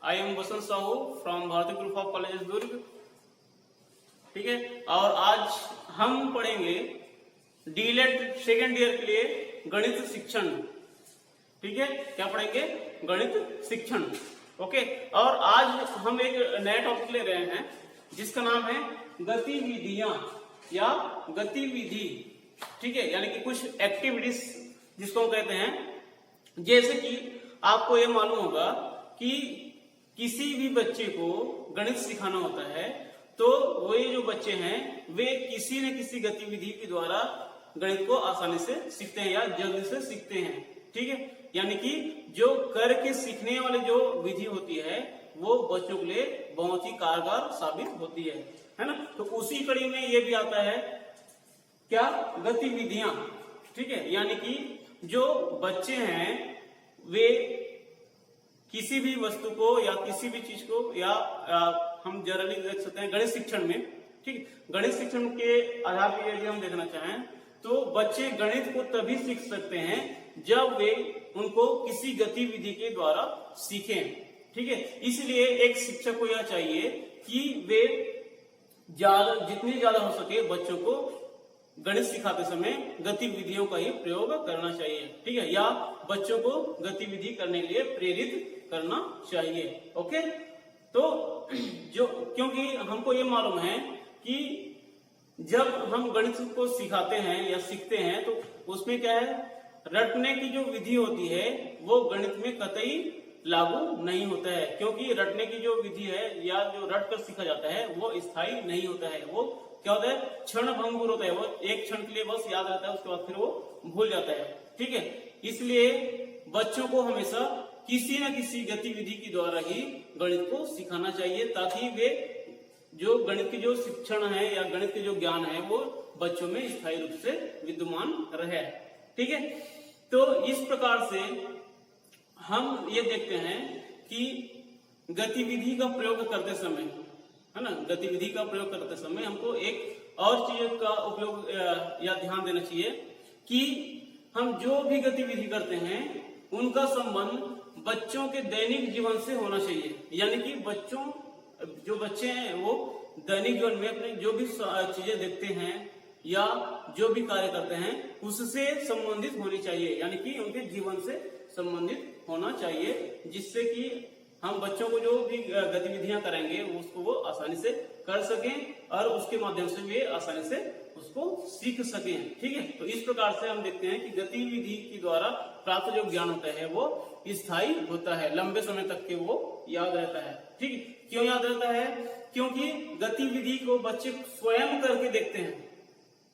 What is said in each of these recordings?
I am Vasant Sahu from भारतीय group of colleges दुर्ग। ठीक है, और आज हम पढ़ेंगे डीएलएड सेकेंड ईयर के लिए गणित शिक्षण। ठीक है, क्या पढ़ेंगे? गणित शिक्षण। ओके, और आज हम एक नया टॉपिक ले रहे हैं जिसका नाम है गतिविधियां या गतिविधि। ठीक है, यानी कि कुछ एक्टिविटीज जिसको हम कहते हैं। जैसे कि आपको ये मालूम होगा कि किसी भी बच्चे को गणित सिखाना होता है तो वे जो बच्चे हैं वे किसी न किसी गतिविधि के द्वारा गणित को आसानी से सीखते हैं या जल्दी से सीखते हैं। ठीक है, यानी कि जो करके सीखने वाली जो विधि होती है वो बच्चों के लिए बहुत ही कारगर साबित होती है ना। तो उसी कड़ी में ये भी आता है क्या? गतिविधियां। ठीक है, यानी कि जो बच्चे हैं वे किसी भी वस्तु को या किसी भी चीज को या हम जनरली देख सकते हैं गणित शिक्षण में। ठीक, गणित शिक्षण के आधार पर यदि हम देखना चाहें तो बच्चे गणित को तभी सीख सकते हैं जब वे उनको किसी गतिविधि के द्वारा सीखें। ठीक है, इसलिए एक शिक्षक को यह चाहिए कि वे जितनी ज्यादा हो सके बच्चों को गणित सिखाते समय गतिविधियों का ही प्रयोग करना चाहिए। ठीक है, या बच्चों को गतिविधि करने के लिए प्रेरित करना चाहिए। ओके, तो जो क्योंकि हमको ये मालूम है कि जब हम गणित को सिखाते हैं या सीखते हैं तो उसमें क्या है, रटने की जो विधि होती है वो गणित में कतई लागू नहीं होता है। क्योंकि रटने की जो विधि है या जो रट कर सीखा जाता है वो स्थायी नहीं होता है। वो क्या होता है, क्षण भंगुर होता है। वो एक क्षण के लिए बस याद रहता है, उसके बाद फिर वो भूल जाता है। ठीक है, इसलिए बच्चों को हमेशा किसी न किसी गतिविधि के द्वारा ही गणित को सिखाना चाहिए ताकि वे जो गणित की जो शिक्षण है या गणित के जो ज्ञान है वो बच्चों में स्थायी रूप से विद्यमान रहे। ठीक है, तो इस प्रकार से हम ये देखते हैं कि गतिविधि का प्रयोग करते समय, है ना, गतिविधि का प्रयोग करते समय हमको एक और चीज का उपयोग या ध्यान देना चाहिए कि हम जो भी गतिविधि करते हैं उनका संबंध बच्चों के दैनिक जीवन से होना चाहिए। यानी कि जो बच्चे हैं वो दैनिक जीवन में अपने जो भी चीजें देखते हैं या जो भी कार्य करते हैं उससे संबंधित होनी चाहिए, यानी कि उनके जीवन से संबंधित होना चाहिए, जिससे कि हम बच्चों को जो भी गतिविधियां करेंगे उसको वो आसानी से कर सकें और उसके माध्यम से वे आसानी से उसको सीख सकें। ठीक है, तो इस प्रकार से हम देखते हैं कि गतिविधि के द्वारा प्राप्त जो ज्ञान होता है वो स्थायी होता है, लंबे समय तक के वो याद रहता है। ठीक है, क्यों याद रहता है? क्योंकि गतिविधि को बच्चे स्वयं करके देखते हैं।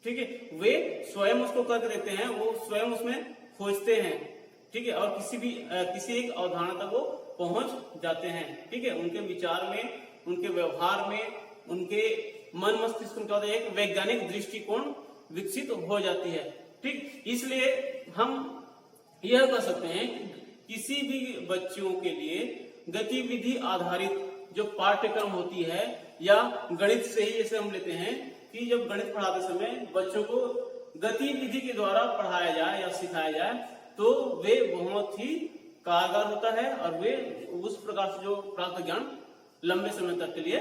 ठीक है, वे स्वयं उसको करके देखते हैं, वो स्वयं उसमें खोजते हैं। ठीक है, और किसी एक अवधारणा तक वो पहुंच जाते हैं। ठीक है, उनके विचार में, उनके व्यवहार में, उनके मन मस्तिष्क में क्या होता है, एक वैज्ञानिक दृष्टिकोण विकसित हो जाती है। ठीक, इसलिए हम यह कह सकते हैं कि किसी भी बच्चों के लिए गतिविधि आधारित जो पाठ्यक्रम होती है या गणित से ही जैसे हम लेते हैं कि जब गणित पढ़ाते समय बच्चों को गतिविधि के द्वारा पढ़ाया जाए या सिखाया जाए तो वे बहुत ही कारगर होता है और वे उस प्रकार से जो प्राप्त ज्ञान लंबे समय तक के लिए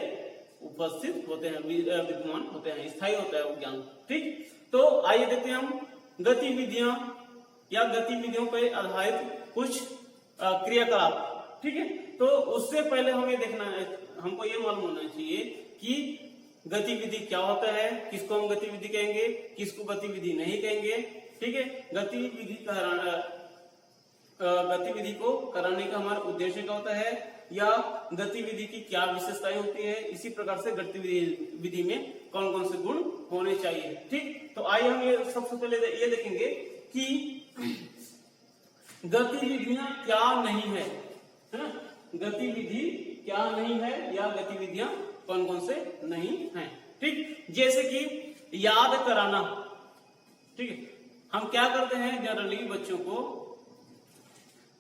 उपस्थित होते हैं, विद्यमान होते हैं, स्थायी होता है वो ज्ञान। ठीक, तो आइए देखते हैं हम गतिविधियां या गतिविधियों पर आधारित कुछ क्रियाकलाप। ठीक है, तो उससे पहले हमें देखना है, हमको ये मालूम होना चाहिए कि गतिविधि क्या होता है, किसको हम गतिविधि कहेंगे, किसको गतिविधि नहीं कहेंगे। ठीक है, गतिविधि को कराने का हमारा उद्देश्य क्या होता है या गतिविधि की क्या विशेषताएं होती है, इसी प्रकार से गतिविधि में कौन कौन से गुण होने चाहिए। ठीक, तो आइए हम ये सबसे पहले ये देखेंगे कि गतिविधियां क्या नहीं है ना, गतिविधि क्या नहीं है या गतिविधियां कौन कौन से नहीं है। ठीक, जैसे कि याद कराना। ठीक है, हम क्या करते हैं जनरली बच्चों को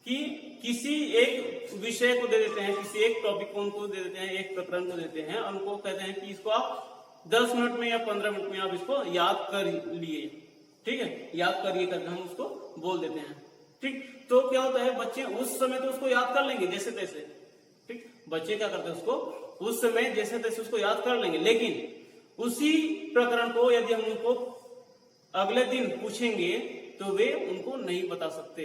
कि किसी एक विषय को दे देते हैं, किसी एक टॉपिक को उनको दे देते हैं, एक प्रकरण को देते हैं और उनको कहते हैं कि इसको आप 10 मिनट में या 15 मिनट में आप इसको याद कर लिए। ठीक है, याद करिए करके हम उसको बोल देते हैं। ठीक, तो क्या होता है, बच्चे उस समय तो उसको याद कर लेंगे जैसे तैसे। ठीक, बच्चे क्या करते हैं, उसको उस समय जैसे तैसे उसको याद कर लेंगे, लेकिन उसी प्रकरण को यदि हम उनको अगले दिन पूछेंगे तो वे उनको नहीं बता सकते।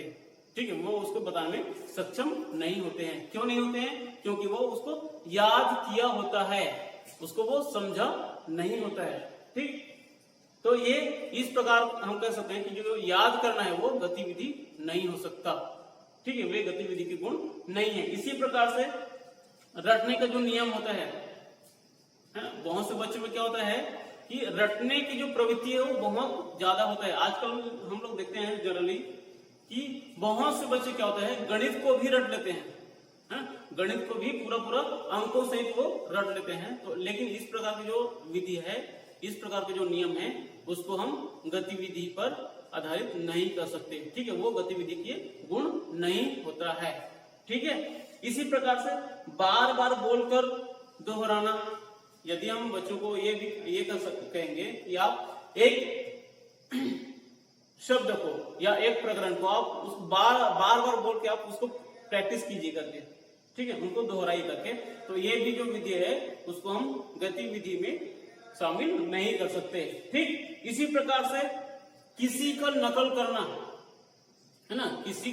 ठीक है, वो उसको बताने में सक्षम नहीं होते हैं। क्यों नहीं होते हैं? क्योंकि वो उसको याद किया होता है, उसको वो समझा नहीं होता है। ठीक, तो ये इस प्रकार हम कह सकते हैं कि जो याद करना है वो गतिविधि नहीं हो सकता। ठीक है, वे गतिविधि के गुण नहीं है। इसी प्रकार से रटने का जो नियम होता है, बहुत से बच्चों में क्या होता है कि रटने की जो प्रवृत्ति है वो बहुत ज्यादा होता है। आजकल हम लोग देखते हैं जनरली कि बहुत से बच्चे क्या होता है, गणित को भी रट लेते हैं, गणित को भी पूरा पूरा अंकों सहित वो रट लेते हैं। तो लेकिन इस प्रकार की जो विधि है, इस प्रकार के जो नियम है, उसको हम गतिविधि पर आधारित नहीं कर सकते। ठीक है, वो गतिविधि के गुण नहीं होता है। ठीक है, इसी प्रकार से बार बार बोलकर दोहराना, यदि हम बच्चों को ये कहेंगे कि आप एक शब्द को या एक प्रकरण को आप उस बार बार बोल के आप उसको प्रैक्टिस कीजिए करके, ठीक है, उनको दोहराई करके, तो ये भी जो विधि है उसको हम गतिविधि में शामिल नहीं कर सकते। ठीक, इसी प्रकार से किसी का नकल करना, है ना, किसी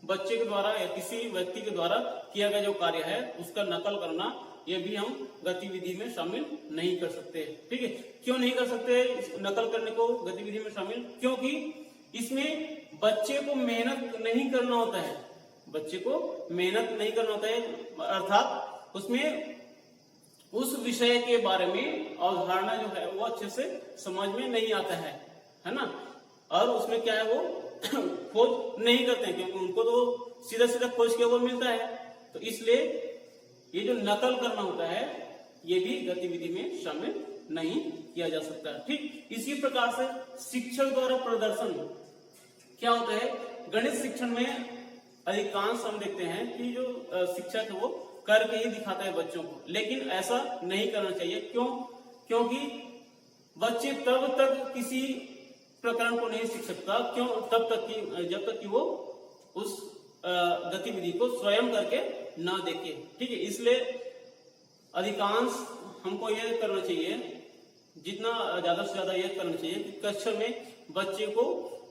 बच्चे के द्वारा या किसी व्यक्ति के द्वारा किया गया जो कार्य है उसका नकल करना, ये भी हम गतिविधि में शामिल नहीं कर सकते। ठीक है, क्यों नहीं कर सकते इस नकल करने को गतिविधि में शामिल? क्योंकि इसमें बच्चे को मेहनत नहीं करना होता है, बच्चे को मेहनत नहीं करना होता है, अर्थात उसमें उस विषय के बारे में अवधारणा जो है वो अच्छे से समझ में नहीं आता है ना, और उसमें क्या है वो खोज नहीं करते हैं, क्योंकि उनको तो सीधा सीधा खोज के वो मिलता है। तो इसलिए ये जो नकल करना होता है ये भी गतिविधि में शामिल नहीं किया जा सकता। ठीक, इसी प्रकार से शिक्षक द्वारा प्रदर्शन क्या होता है, गणित शिक्षण में अधिकांश हम देखते हैं कि जो शिक्षक है वो करके ही दिखाता है बच्चों को, लेकिन ऐसा नहीं करना चाहिए। क्यों? क्योंकि बच्चे तब तक किसी प्रकरण को नहीं सीख सकता क्यों, तब तक कि जब तक कि वो उस गतिविधि को स्वयं करके ना देखे। ठीक है, इसलिए अधिकांश हमको यह करना चाहिए, जितना ज्यादा से ज्यादा यह करना चाहिए कि कक्षा में बच्चे को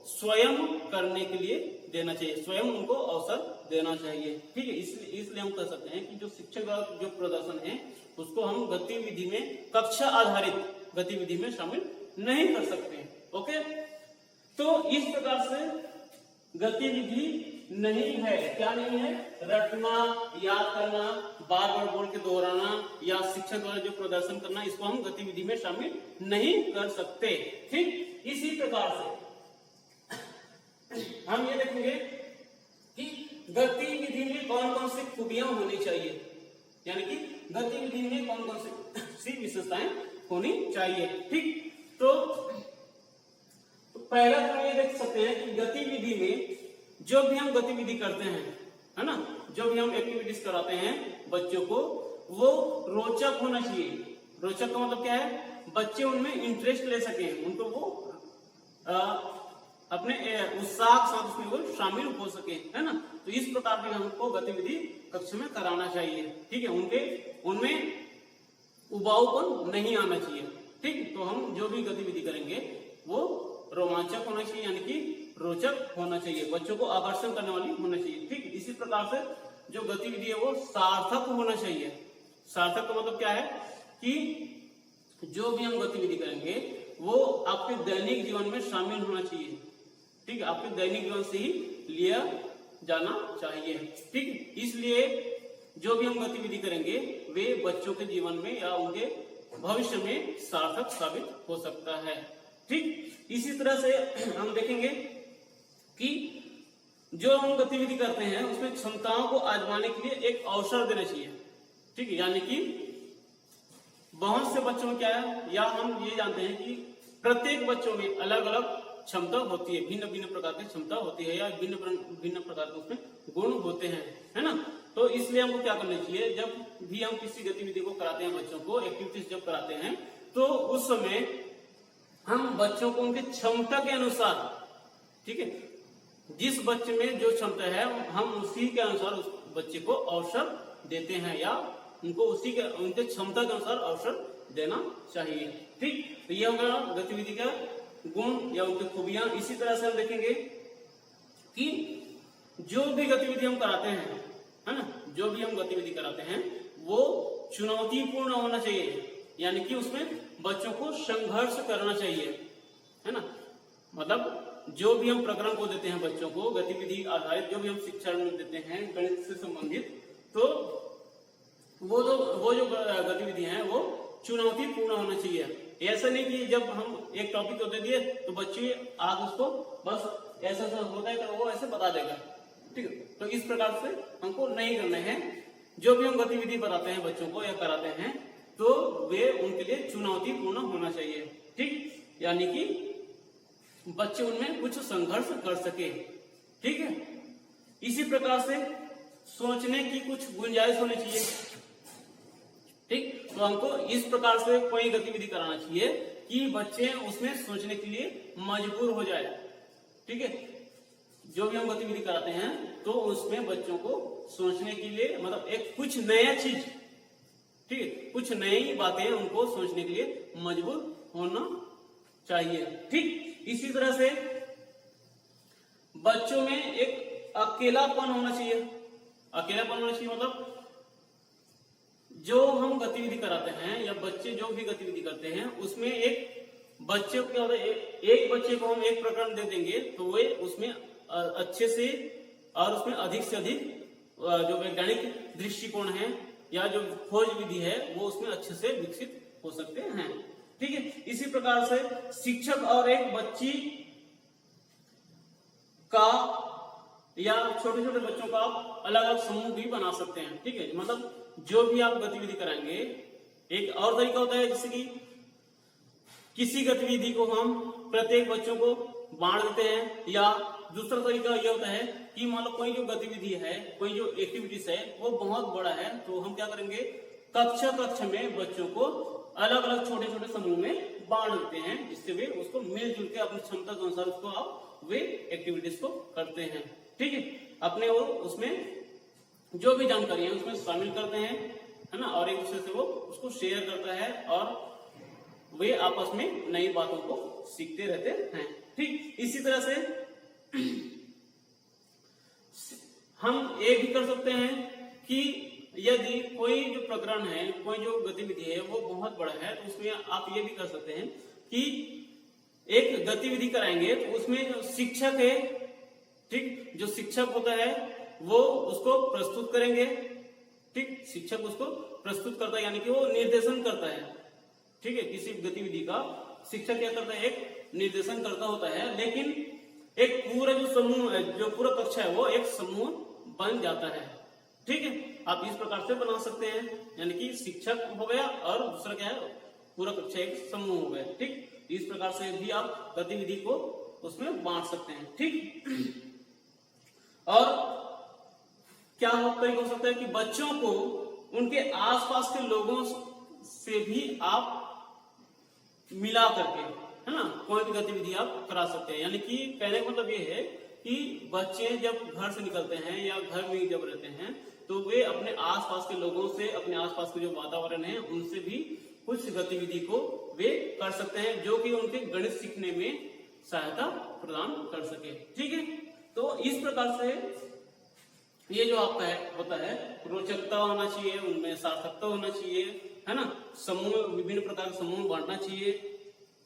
स्वयं करने के लिए देना चाहिए, स्वयं उनको अवसर देना चाहिए। ठीक है, इसलिए हम कह सकते हैं कि जो शिक्षक का जो प्रदर्शन है उसको हम गतिविधि में, कक्षा आधारित गतिविधि में शामिल नहीं कर सकते। ओके, तो इस प्रकार से गतिविधि नहीं है, क्या नहीं है, रटना, याद करना, बार बार बोल के दोहराना या शिक्षक द्वारा जो प्रदर्शन करना, इसको हम गतिविधि में शामिल नहीं कर सकते। ठीक, इसी प्रकार से हम ये देखेंगे कि गतिविधि में कौन कौन सी खूबियां होनी चाहिए, यानी कि गतिविधि में कौन कौन सी विशेषताएं होनी चाहिए। ठीक, तो पहला तो ये देख सकते हैं कि गतिविधि में जो भी हम गतिविधि करते हैं, है ना, जो भी हम एक्टिविटीज कराते हैं बच्चों को, वो रोचक होना चाहिए। रोचक का मतलब क्या है, बच्चे उनमें इंटरेस्ट ले सके, उनको वो अपने उत्साह के साथ उसमें वो शामिल हो सके, है ना। तो इस प्रकार की हमको गतिविधि कक्षा में कराना चाहिए। ठीक है, उनमें उबाऊपन नहीं आना चाहिए। ठीक, तो हम जो भी गतिविधि करेंगे वो रोमांचक होना चाहिए, यानी कि रोचक होना चाहिए, बच्चों को आकर्षण करने वाली होना चाहिए। ठीक, इसी प्रकार से जो गतिविधि है वो सार्थक होना चाहिए। सार्थक का मतलब क्या है कि जो भी हम गतिविधि करेंगे वो आपके दैनिक जीवन में शामिल होना चाहिए। ठीक है, आपके दैनिक जीवन से ही लिया जाना चाहिए। ठीक, इसलिए जो भी हम गतिविधि करेंगे वे बच्चों के जीवन में या उनके भविष्य में सार्थक साबित हो सकता है। ठीक, इसी तरह से हम देखेंगे कि जो हम गतिविधि करते हैं उसमें क्षमताओं को आजमाने के लिए एक अवसर देना चाहिए। ठीक है, यानी कि बहुत से बच्चों में क्या है, या हम ये जानते हैं कि प्रत्येक बच्चों में अलग अलग क्षमता होती है, भिन्न भिन्न प्रकार की क्षमता होती है, या भिन्न भिन्न प्रकार के उसमें गुण होते हैं, है ना। तो इसलिए हमको क्या करना चाहिए, जब भी हम किसी गतिविधि को कराते हैं, बच्चों को एक्टिविटीज जब कराते हैं, तो उस समय हम बच्चों को उनकी क्षमता के अनुसार, ठीक है, जिस बच्चे में जो क्षमता है हम उसी के अनुसार बच्चे को अवसर देते हैं या उनको उनके क्षमता के अनुसार अवसर देना चाहिए। ठीक, तो ये होगा गतिविधि का गुण या उनकी खूबियां। इसी तरह से हम देखेंगे कि जो भी गतिविधि हम कराते हैं, है ना, जो भी हम गतिविधि कराते हैं वो चुनौतीपूर्ण होना चाहिए, यानी कि उसमें बच्चों को संघर्ष करना चाहिए, है ना। मतलब जो भी हम प्रकरण को देते हैं बच्चों को, गतिविधि आधारित जो भी हम शिक्षण देते हैं गणित से संबंधित, तो वो जो गतिविधि है वो चुनौतीपूर्ण होना चाहिए। ऐसा नहीं कि जब हम एक टॉपिक को दे दिए तो बच्चे आज उसको बस ऐसा होता है तो वो ऐसे बता देगा। ठीक है, तो इस प्रकार से हमको नहीं करना है। जो भी हम गतिविधि बताते हैं बच्चों को या कराते हैं तो वे उनके लिए चुनौतीपूर्ण होना चाहिए। ठीक, यानी कि बच्चे उनमें कुछ संघर्ष कर सके। ठीक है, इसी प्रकार से सोचने की कुछ गुंजाइश होनी चाहिए। ठीक, तो हमको इस प्रकार से कोई गतिविधि कराना चाहिए कि बच्चे उसमें सोचने के लिए मजबूर हो जाए। ठीक है, जो भी हम गतिविधि कराते हैं तो उसमें बच्चों को सोचने के लिए, मतलब एक कुछ नया चीज, ठीक है, कुछ नई बातें उनको सोचने के लिए मजबूर होना चाहिए। ठीक, इसी तरह से बच्चों में एक अकेलापन होना चाहिए। अकेलापन होना चाहिए मतलब जो हम गतिविधि कराते हैं या बच्चे जो भी गतिविधि करते हैं उसमें एक बच्चे को क्या होता है, एक बच्चे को हम एक प्रकरण दे देंगे तो वे उसमें अच्छे से और उसमें अधिक से अधिक जो वैज्ञानिक दृष्टिकोण है या जो खोज विधि है वो उसमें अच्छे से विकसित हो सकते हैं। ठीक है, इसी प्रकार से शिक्षक और एक बच्ची का या छोटे छोटे बच्चों का अलग अलग समूह भी बना सकते हैं। ठीक है, मतलब जो भी आप गतिविधि कराएंगे, एक और तरीका होता है जैसे कि किसी गतिविधि को हम प्रत्येक बच्चों को बांट देते हैं, या दूसरा तरीका यह होता है कि मान लो कोई जो गतिविधि है, कोई जो एक्टिविटीज है वो बहुत बड़ा है तो हम क्या करेंगे, कक्षा में बच्चों को अलग अलग छोटे छोटे समूह में बांट देते हैं, जिससे वे उसको मिलजुल के अपनी क्षमता के अनुसार उसको आप वे एक्टिविटीज को करते हैं। ठीक है, अपने वो उसमें जो भी जानकारी है उसमें शामिल करते हैं, है ना, और एक दूसरे से वो उसको शेयर करता है और वे आपस में नई बातों को सीखते रहते हैं। ठीक, इसी तरह से हम ये भी कर सकते हैं कि यदि कोई जो प्रकरण है, कोई जो गतिविधि है वो बहुत बड़ा है तो उसमें आप ये भी कर सकते हैं कि एक गतिविधि कराएंगे तो उसमें जो शिक्षक है, ठीक, जो शिक्षक होता है वो उसको प्रस्तुत करेंगे। ठीक, शिक्षक उसको प्रस्तुत करता है, यानी कि वो निर्देशन करता है। ठीक है, किसी गतिविधि का शिक्षक क्या करता है, एक निर्देशन करता होता है, लेकिन एक पूरा जो समूह है, जो पूरा कक्षा है वो एक समूह बन जाता है। ठीक है, आप इस प्रकार से बना सकते हैं, यानी कि शिक्षक हो गया और दूसरा क्या है, पूरा कक्षा एक समूह हो गया। ठीक, इस प्रकार से भी आप गतिविधि को उसमें बांट सकते हैं। ठीक, और क्या तरीका हो सकता है कि बच्चों को उनके आसपास के लोगों से भी आप मिला करके, है ना, कोई भी गतिविधि आप करा सकते हैं। यानी कि कहने का मतलब ये है कि बच्चे जब घर से निकलते हैं या घर में जब रहते हैं तो वे अपने आसपास के लोगों से, अपने आसपास के जो वातावरण है उनसे भी कुछ गतिविधि को वे कर सकते हैं जो कि उनके गणित सीखने में सहायता प्रदान कर सके। ठीक है, तो इस प्रकार से ये जो आपका होता है रोचकता होना चाहिए, उनमें सार्थकता होना चाहिए, है ना, समूह, विभिन्न प्रकार के समूह बांटना चाहिए।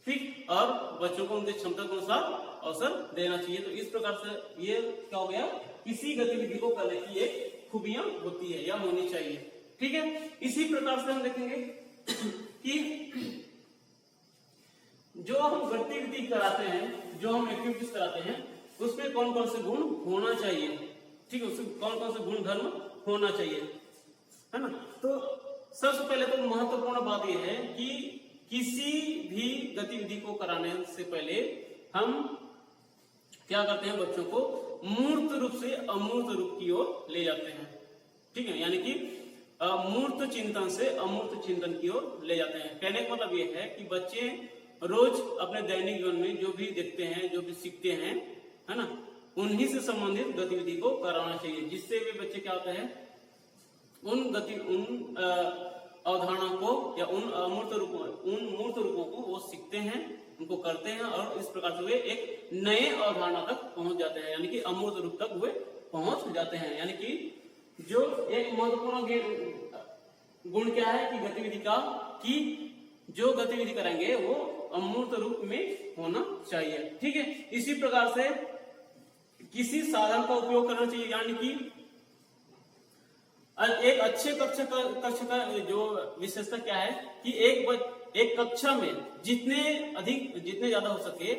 ठीक, और बच्चों को उनके क्षमता के अनुसार अवसर देना चाहिए। तो इस प्रकार से ये क्या हो गया, किसी गतिविधि को करने की एक खूबियां होती है या होनी चाहिए। ठीक है, इसी प्रकार से हम देखेंगे कि जो हम गतिविधि कराते हैं, जो हम एक्टिविटीज कराते हैं उसमें कौन कौन से गुण होना चाहिए। ठीक है, उसमें कौन कौन से गुण धर्म होना चाहिए, है ना। तो सबसे पहले तो महत्वपूर्ण बात यह है कि किसी भी गतिविधि को कराने से पहले हम क्या करते हैं, बच्चों को मूर्त रूप से अमूर्त रूप की ओर ले जाते हैं। ठीक है, यानी कि मूर्त चिंतन से अमूर्त चिंतन की ओर ले जाते हैं। कहने का मतलब यह है कि बच्चे रोज अपने दैनिक जीवन में जो भी देखते हैं, जो भी सीखते हैं, है ना, उन्हीं से संबंधित गतिविधि को कराना चाहिए, जिससे वे बच्चे क्या होते हैं उन अवधारणा को या उन मूर्त रूपों को वो सीखते हैं, उनको करते हैं और इस प्रकार से वे एक नए अवधारणा तक पहुंच जाते हैं, यानी कि अमूर्त रूप तक वे पहुंच जाते हैं। यानी कि जो एक महत्वपूर्ण गुण क्या है कि गतिविधि का, कि जो गतिविधि करेंगे वो अमूर्त रूप में होना चाहिए। ठीक है, इसी प्रकार से किसी साधन का उपयोग करना चाहिए, यानी कि एक अच्छे कक्षा का जो विशेषता क्या है कि एक कक्षा में जितने ज्यादा हो सके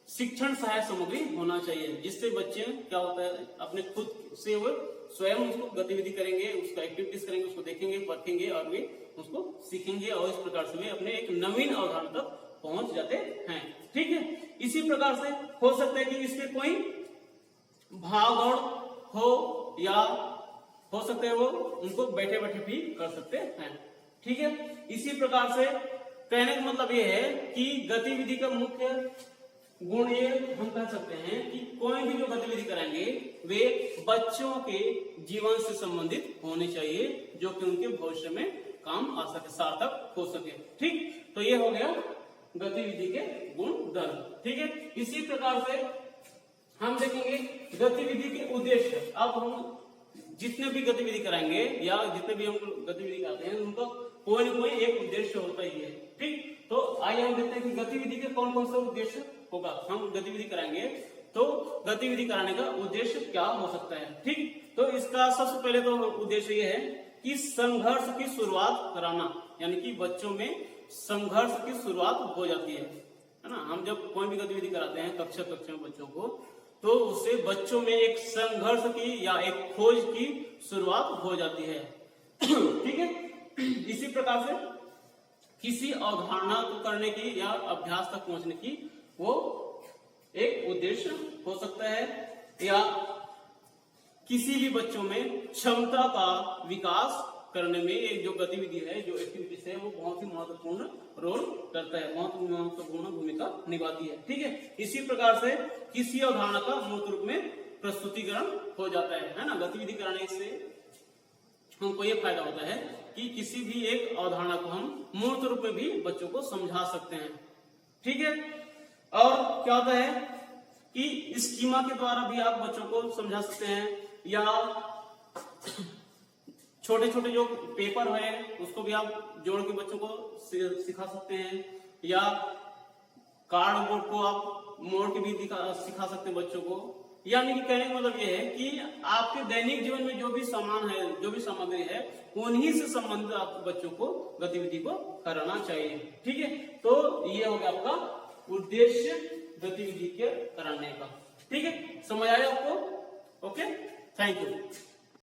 शिक्षण सहायक सामग्री होना चाहिए, जिससे बच्चे क्या होता है अपने खुद से वो स्वयं उसको गतिविधि करेंगे, उसका एक्टिविटीज करेंगे, उसको देखेंगे, परखेंगे और वे उसको सीखेंगे और इस प्रकार से वे अपने एक नवीन अवधारणा तक पहुंच जाते हैं। ठीक है, इसी प्रकार से हो सकता है कि इसके कोई भाग दौड़ हो या हो सकते हैं वो उनको बैठे बैठे भी कर सकते हैं। ठीक है, इसी प्रकार से कहने का मतलब ये है कि गतिविधि का मुख्य गुण ये हम कह सकते हैं कि कोई भी जो गतिविधि कराएंगे वे बच्चों के जीवन से संबंधित होने चाहिए, जो कि उनके भविष्य में काम आ सके, सार्थक हो सके। ठीक, तो ये हो गया गतिविधि के गुण धर्म। ठीक है, इसी प्रकार से हम देखेंगे गतिविधि के उद्देश्य। अब हम जितने भी गतिविधि कराएंगे या जितने भी हम गतिविधि करते हैं उनका कोई न कोई एक उद्देश्य होता ही है। ठीक, तो आइए हम देखते हैं कि गतिविधि के कौन कौन सा उद्देश्य होगा। हम गतिविधि कराएंगे तो गतिविधि कराने का उद्देश्य क्या हो सकता है। ठीक, तो इसका सबसे पहले तो उद्देश्य ये है कि संघर्ष की शुरुआत कराना, यानी कि बच्चों में संघर्ष की शुरुआत हो जाती है ना। हम जब कोई भी गतिविधि कराते हैं कक्षा में बच्चों को, तो उससे बच्चों में एक संघर्ष की या एक खोज की शुरुआत हो जाती है। ठीक है, इसी प्रकार से किसी अवधारणा को करने की या अभ्यास तक पहुंचने की वो एक उद्देश्य हो सकता है, या किसी भी बच्चों में क्षमता का विकास करने में एक जो गतिविधि है, जो एक्टिविटीज है, वो बहुत ही महत्वपूर्ण रोल करता है, बहुत महत्वपूर्ण भूमिका निभाती है। ठीक है, इसी प्रकार से किसी अवधारणा का मूर्त रूप में प्रस्तुतिकरण हो जाता है ना। गतिविधि कराने से हमको ये फायदा होता है कि किसी भी एक अवधारणा को हम मूर्त रूप में भी बच्चों को समझा सकते हैं। ठीक है, और क्या होता है कि स्कीमा के द्वारा भी आप बच्चों को समझा सकते हैं, या छोटे छोटे जो पेपर है उसको भी आप जोड़ के बच्चों को सिखा सकते हैं, या कार्डबोर्ड को आप मोड़ के भी सिखा सकते हैं बच्चों को। यानी कि कहने का मतलब ये है कि आपके दैनिक जीवन में जो भी सामान है, जो भी सामग्री है, उन्हीं से संबंधित आप बच्चों को गतिविधि को कराना चाहिए। ठीक है, तो ये हो गया आपका उद्देश्य गतिविधि के कराने का। ठीक है, समझ आया आपको? Okay, thank you.